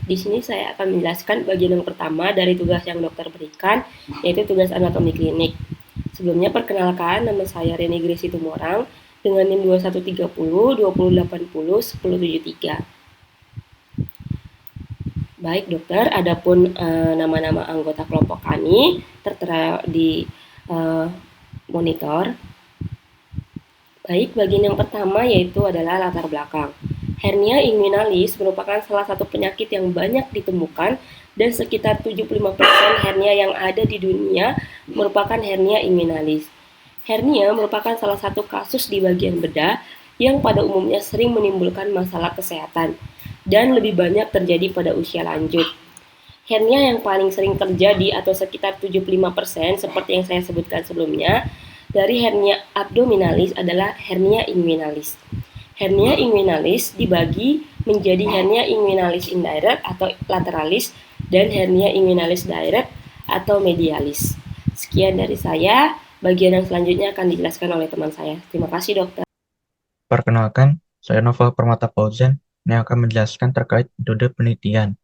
Di sini saya akan menjelaskan bagian yang pertama dari tugas yang dokter berikan, yaitu tugas anatomi klinik. Sebelumnya perkenalkan, nama saya Reni Gracie Tumorang dengan NIM 2130 2080 1073. Baik dokter, adapun nama-nama anggota kelompok kami tertera di monitor. Baik, bagian yang pertama yaitu adalah latar belakang. Hernia inguinalis merupakan salah satu penyakit yang banyak ditemukan dan sekitar 75% hernia yang ada di dunia merupakan hernia inguinalis. Hernia merupakan salah satu kasus di bagian bedah yang pada umumnya sering menimbulkan masalah kesehatan dan lebih banyak terjadi pada usia lanjut. Hernia yang paling sering terjadi atau sekitar 75% seperti yang saya sebutkan sebelumnya dari hernia abdominalis adalah hernia inguinalis. Hernia inguinalis dibagi menjadi hernia inguinalis indirect atau lateralis dan hernia inguinalis direct atau medialis. Sekian dari saya, bagian yang selanjutnya akan dijelaskan oleh teman saya. Terima kasih dokter. Perkenalkan, saya Nova Permata Fauzan yang akan menjelaskan terkait metode penelitian.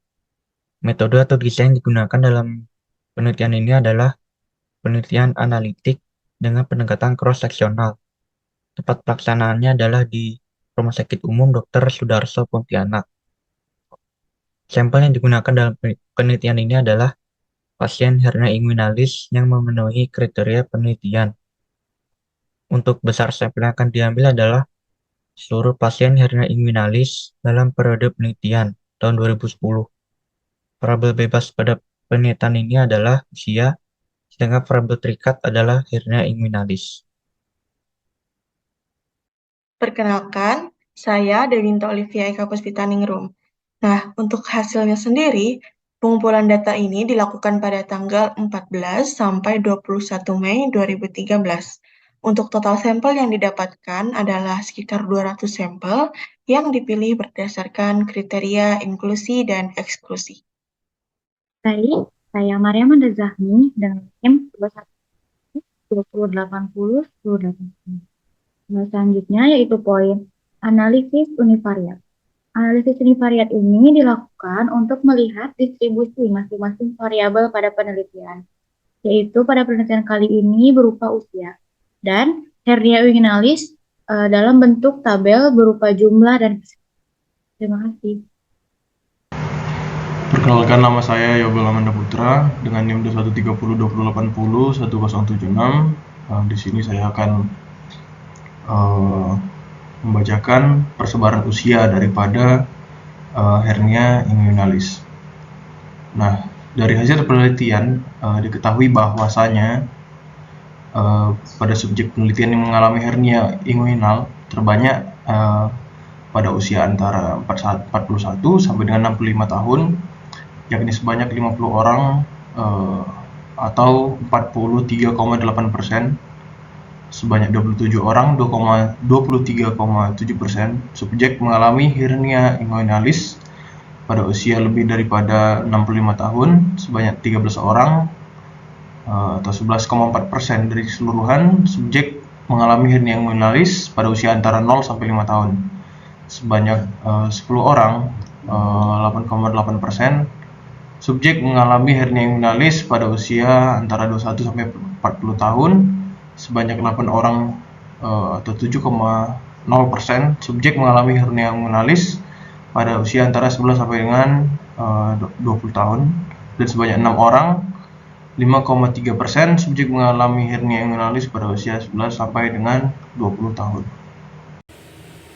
Metode atau desain yang digunakan dalam penelitian ini adalah penelitian analitik dengan pendekatan cross-seksional. Tempat pelaksanaannya adalah di Rumah Sakit Umum Dr. Sudarso Pontianak. Sampel yang digunakan dalam penelitian ini adalah pasien hernia inguinalis yang memenuhi kriteria penelitian. Untuk besar sampel yang akan diambil adalah seluruh pasien hernia inguinalis dalam periode penelitian tahun 2010. Variabel bebas pada penelitian ini adalah usia, sedangkan variabel terikat adalah hernia inguinalis. Perkenalkan, saya Dewinta Olivia Eka Puspitaningrum. Nah, untuk hasilnya sendiri, pengumpulan data ini dilakukan pada tanggal 14 sampai 21 Mei 2013. Untuk total sampel yang didapatkan adalah sekitar 200 sampel yang dipilih berdasarkan kriteria inklusi dan eksklusi. Baik, saya Maria Manda Zahmi dengan NIM 21 2080 1080. Selanjutnya yaitu poin analisis univariat. Analisis univariat ini dilakukan untuk melihat distribusi masing-masing variabel pada penelitian, yaitu pada penelitian kali ini berupa usia dan hernia inguinalis dalam bentuk tabel berupa jumlah dan terima kasih. Perkenalkan, nama saya Yobel Amanda Putra dengan NIM 2130 2080 1076. Di sini saya akan membacakan persebaran usia daripada hernia inguinalis. Nah, dari hasil penelitian diketahui bahwasanya pada subjek penelitian yang mengalami hernia inguinal terbanyak pada usia antara 41 sampai dengan 65 tahun, yakni sebanyak 50 orang atau 43,8%, sebanyak 27 orang 23,7% subjek mengalami hernia inguinalis pada usia lebih daripada 65 tahun, sebanyak 13 orang atau 11,4% dari keseluruhan subjek mengalami hernia inguinalis pada usia antara 0 sampai 5 tahun, sebanyak 10 orang 8,8% subjek mengalami hernia inguinalis pada usia antara 21 sampai 40 tahun, sebanyak 8 orang atau 7,0% subjek mengalami hernia inguinalis pada usia antara 11 sampai dengan 20 tahun, dan sebanyak 6 orang 5,3% subjek mengalami hernia inguinalis pada usia 11 sampai dengan 20 tahun.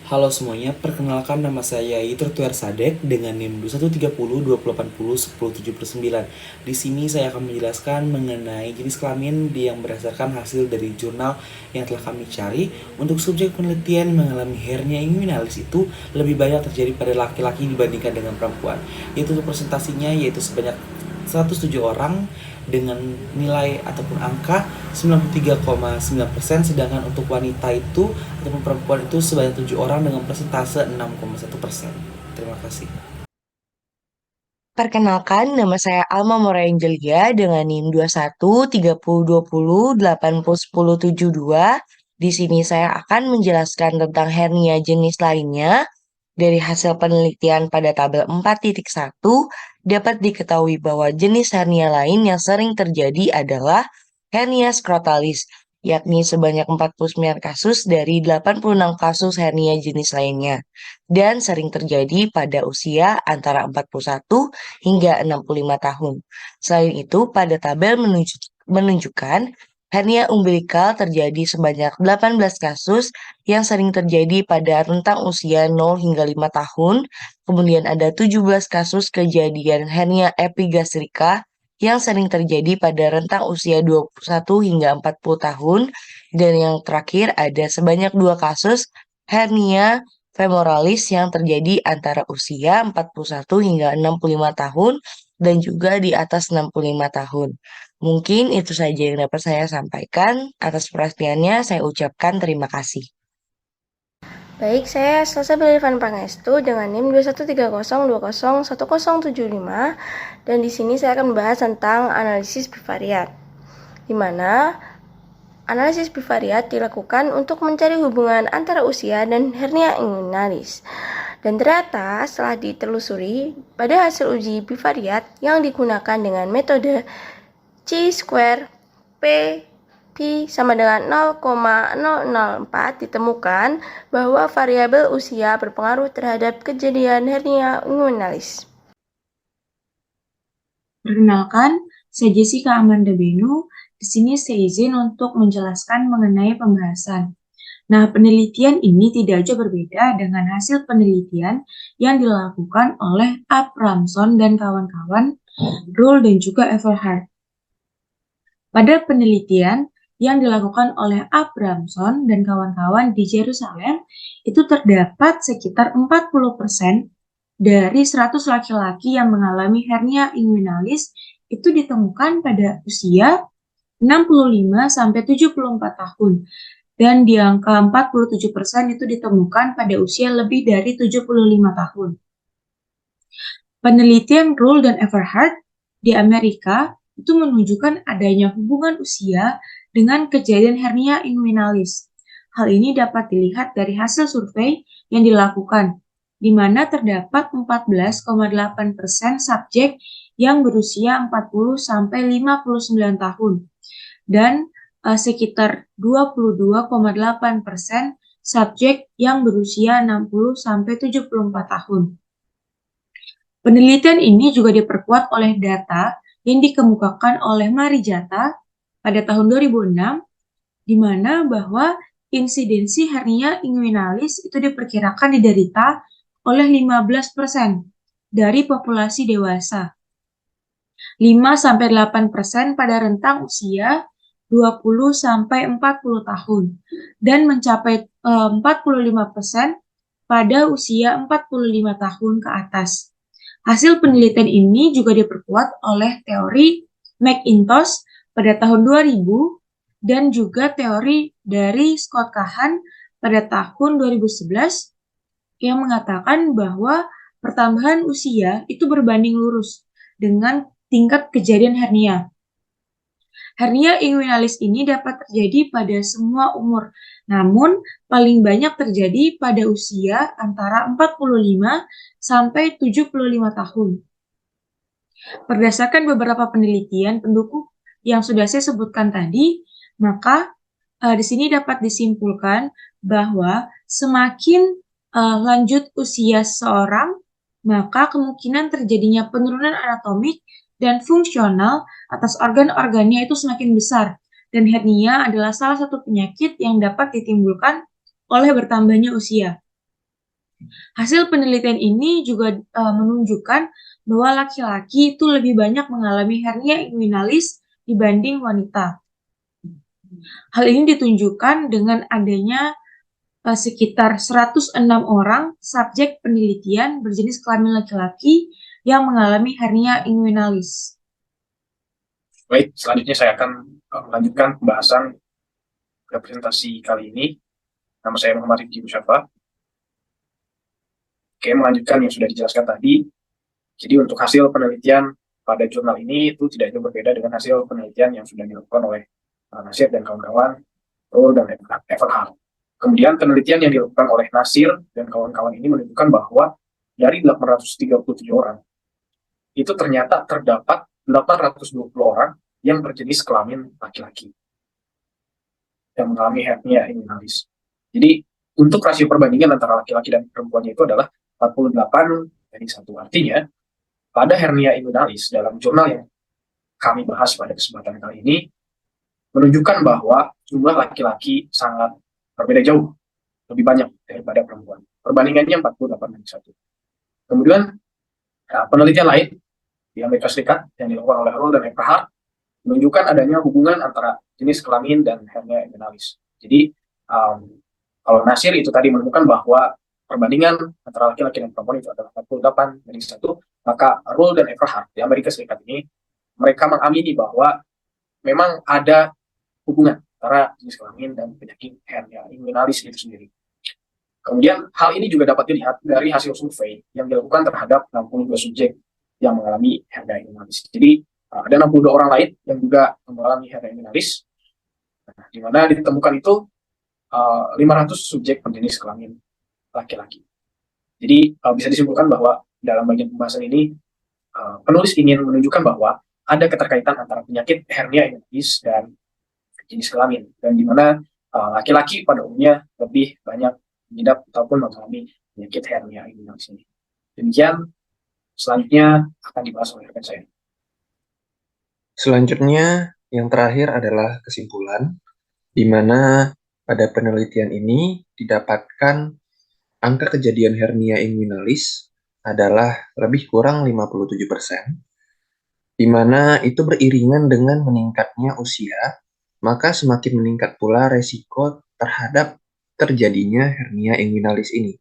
Halo semuanya, perkenalkan nama saya Yitur Tuer Sadek dengan NIM 2130 2080 1079. Di sini saya akan menjelaskan mengenai jenis kelamin yang berdasarkan hasil dari jurnal yang telah kami cari. Untuk subjek penelitian mengalami hernia inguinalis itu lebih banyak terjadi pada laki-laki dibandingkan dengan perempuan. Yaitu untuk presentasinya yaitu sebanyak 107 orang dengan nilai ataupun angka 93,9%, sedangkan untuk wanita itu ataupun perempuan itu sebanyak 7 orang dengan persentase 6,1%. Terima kasih. Perkenalkan, nama saya Alma Mora Angelia dengan NIM 21 30 20 80 10 72. Di sini saya akan menjelaskan tentang hernia jenis lainnya, Dari hasil penelitian pada tabel 4.1 dapat diketahui bahwa jenis hernia lain yang sering terjadi adalah hernia skrotalis, yakni sebanyak 49 kasus dari 86 kasus hernia jenis lainnya, dan sering terjadi pada usia antara 41 hingga 65 tahun. Selain itu, pada tabel menunjukkan hernia umbilikal terjadi sebanyak 18 kasus yang sering terjadi pada rentang usia 0 hingga 5 tahun. Kemudian ada 17 kasus kejadian hernia epigastrika yang sering terjadi pada rentang usia 21 hingga 40 tahun. Dan yang terakhir ada sebanyak 2 kasus hernia femoralis yang terjadi antara usia 41 hingga 65 tahun dan juga di atas 65 tahun. Mungkin itu saja yang dapat saya sampaikan. Atas perhatiannya, saya ucapkan terima kasih. Baik, saya Selsa Belirvan Pangestu dengan NIM 2130201075 dan di sini saya akan membahas tentang analisis bivariat, di mana analisis bivariat dilakukan untuk mencari hubungan antara usia dan hernia inguinalis. Dan ternyata setelah ditelusuri, pada hasil uji bivariat yang digunakan dengan metode C-square P sama dengan 0,004 ditemukan bahwa variabel usia berpengaruh terhadap kejadian hernia inguinalis. Perkenalkan, saya Jessica Amanda Benu. Di sini saya izin untuk menjelaskan mengenai pembahasan. Nah, penelitian ini tidak jauh berbeda dengan hasil penelitian yang dilakukan oleh Abramson dan kawan-kawan, Rule dan juga Everhart. Pada penelitian yang dilakukan oleh Abramson dan kawan-kawan di Yerusalem, itu terdapat sekitar 40% dari 100 laki-laki yang mengalami hernia inguinalis itu ditemukan pada usia 65-74 tahun. Dan di angka 47% itu ditemukan pada usia lebih dari 75 tahun. Penelitian Rule dan Everhart di Amerika itu menunjukkan adanya hubungan usia dengan kejadian hernia inguinalis. Hal ini dapat dilihat dari hasil survei yang dilakukan, di mana terdapat 14,8% subjek yang berusia 40-59 tahun, dan sekitar 22,8% subjek yang berusia 60-74 tahun. Penelitian ini juga diperkuat oleh data yang dikemukakan oleh Marijata pada tahun 2006, di mana bahwa insidensi hernia inguinalis itu diperkirakan diderita oleh 15% dari populasi dewasa, 5-8% pada rentang usia 20-40 tahun, dan mencapai 45% pada usia 45 tahun ke atas. Hasil penelitian ini juga diperkuat oleh teori McIntosh pada tahun 2000 dan juga teori dari Scott Kahan pada tahun 2011 yang mengatakan bahwa pertambahan usia itu berbanding lurus dengan tingkat kejadian hernia. Hernia inguinalis ini dapat terjadi pada semua umur, namun paling banyak terjadi pada usia antara 45 sampai 75 tahun. Berdasarkan beberapa penelitian pendukung yang sudah saya sebutkan tadi, maka di sini dapat disimpulkan bahwa semakin lanjut usia seseorang, maka kemungkinan terjadinya penurunan anatomik dan fungsional atas organ-organnya itu semakin besar, dan hernia adalah salah satu penyakit yang dapat ditimbulkan oleh bertambahnya usia. Hasil penelitian ini juga menunjukkan bahwa laki-laki itu lebih banyak mengalami hernia inguinalis dibanding wanita. Hal ini ditunjukkan dengan adanya sekitar 106 orang subjek penelitian berjenis kelamin laki-laki yang mengalami hernia inguinalis. Baik, selanjutnya saya akan melanjutkan pembahasan presentasi kali ini. Nama saya Muhammad Rifki Musyafa. Oke, melanjutkan yang sudah dijelaskan tadi. Jadi untuk hasil penelitian pada jurnal ini itu tidak jauh berbeda dengan hasil penelitian yang sudah dilakukan oleh Nasir dan kawan-kawan, Rule dan Everhart. Kemudian penelitian yang dilakukan oleh Nasir dan kawan-kawan ini menunjukkan bahwa dari 837 orang, itu ternyata terdapat 820 orang yang berjenis kelamin laki-laki yang mengalami hernia inguinalis. Jadi untuk rasio perbandingan antara laki-laki dan perempuannya itu adalah 48:1. Artinya pada hernia inguinalis dalam jurnal yang kami bahas pada kesempatan kali ini menunjukkan bahwa jumlah laki-laki sangat berbeda jauh, lebih banyak daripada perempuan. Perbandingannya 48:1. Kemudian penelitian lain di Amerika Serikat yang dilakukan oleh Roll dan Eberhard menunjukkan adanya hubungan antara jenis kelamin dan hernia inguinalis. Jadi kalau Nasir itu tadi menemukan bahwa perbandingan antara laki-laki dan perempuan itu adalah 48:1, maka Roll dan Eberhard di Amerika Serikat ini mereka mengamini bahwa memang ada hubungan antara jenis kelamin dan penyakit hernia inguinalis itu sendiri. Kemudian hal ini juga dapat dilihat dari hasil survei yang dilakukan terhadap 62 subjek yang mengalami hernia inguinalis. Jadi ada 62 orang lain yang juga mengalami hernia inguinalis, di mana ditemukan itu 500 subjek berjenis kelamin laki-laki. Jadi bisa disimpulkan bahwa dalam bagian pembahasan ini penulis ingin menunjukkan bahwa ada keterkaitan antara penyakit hernia inguinalis dan jenis kelamin, dan di mana laki-laki pada umumnya lebih banyak mengidap ataupun mengalami penyakit hernia inguinalis ini. Demikian, selanjutnya akan dibahas oleh rekan saya. Selanjutnya, yang terakhir adalah kesimpulan, di mana pada penelitian ini didapatkan angka kejadian hernia inguinalis adalah lebih kurang 57%, di mana itu beriringan dengan meningkatnya usia, maka semakin meningkat pula resiko terhadap terjadinya hernia inguinalis ini.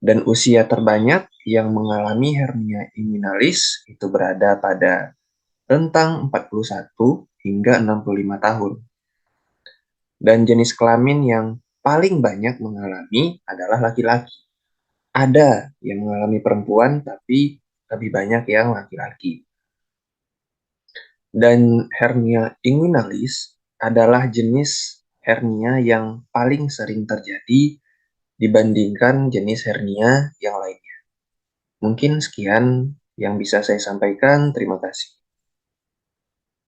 Dan usia terbanyak yang mengalami hernia inguinalis itu berada pada rentang 41 hingga 65 tahun. Dan jenis kelamin yang paling banyak mengalami adalah laki-laki. Ada yang mengalami perempuan, tapi lebih banyak yang laki-laki. Dan hernia inguinalis adalah jenis hernia yang paling sering terjadi dibandingkan jenis hernia yang lainnya. Mungkin sekian yang bisa saya sampaikan. Terima kasih.